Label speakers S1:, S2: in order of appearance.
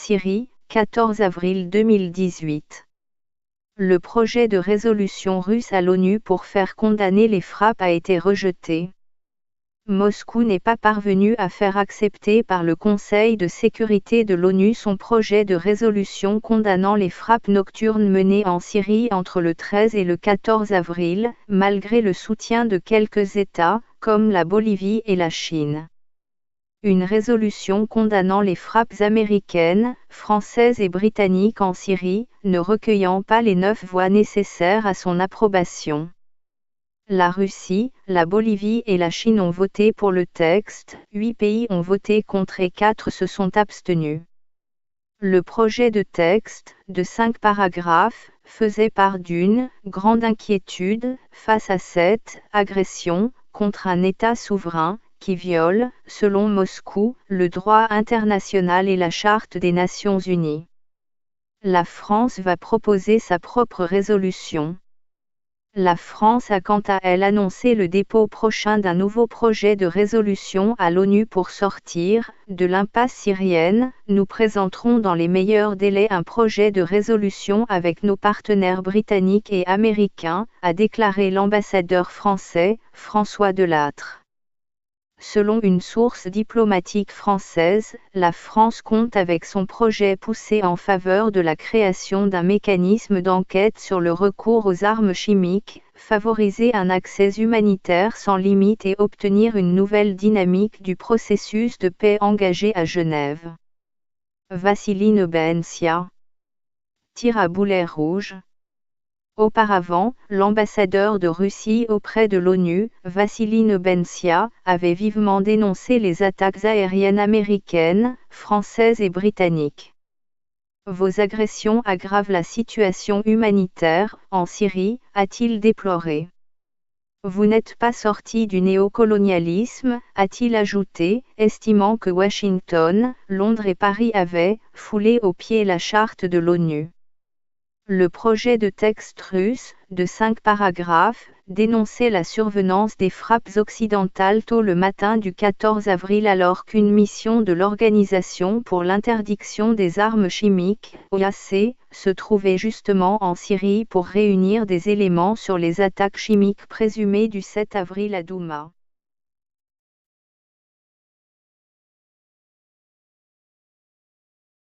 S1: Syrie, 14 avril 2018. Le projet de résolution russe à l'ONU pour faire condamner les frappes a été rejeté. Moscou n'est pas parvenu à faire accepter par le Conseil de sécurité de l'ONU son projet de résolution condamnant les frappes nocturnes menées en Syrie entre le 13 et le 14 avril, malgré le soutien de quelques États, comme la Bolivie et la Chine. Une résolution condamnant les frappes américaines, françaises et britanniques en Syrie, ne recueillant pas les 9 voix nécessaires à son approbation. La Russie, la Bolivie et la Chine ont voté pour le texte, 8 pays ont voté contre et 4 se sont abstenus. Le projet de texte, de 5 paragraphes, faisait part d'une grande inquiétude face à cette agression contre un État souverain, qui viole, selon Moscou, le droit international et la Charte des Nations Unies. La France va proposer sa propre résolution. La France a quant à elle annoncé le dépôt prochain d'un nouveau projet de résolution à l'ONU pour sortir de l'impasse syrienne. Nous présenterons dans les meilleurs délais un projet de résolution avec nos partenaires britanniques et américains, a déclaré l'ambassadeur français, François Delattre. Selon une source diplomatique française, la France compte avec son projet pousser en faveur de la création d'un mécanisme d'enquête sur le recours aux armes chimiques, favoriser un accès humanitaire sans limite et obtenir une nouvelle dynamique du processus de paix engagé à Genève. Vassili Nebenzia. Tir à boulet rouge. Auparavant, l'ambassadeur de Russie auprès de l'ONU, Vassili Nebenzia, avait vivement dénoncé les attaques aériennes américaines, françaises et britanniques. Vos agressions aggravent la situation humanitaire en Syrie, a-t-il déploré. Vous n'êtes pas sorti du néocolonialisme, a-t-il ajouté, estimant que Washington, Londres et Paris avaient foulé aux pieds la charte de l'ONU. Le projet de texte russe, de 5 paragraphes, dénonçait la survenance des frappes occidentales tôt le matin du 14 avril alors qu'une mission de l'Organisation pour l'interdiction des armes chimiques, OIAC, se trouvait justement en Syrie pour réunir des éléments sur les attaques chimiques présumées du 7 avril à Douma.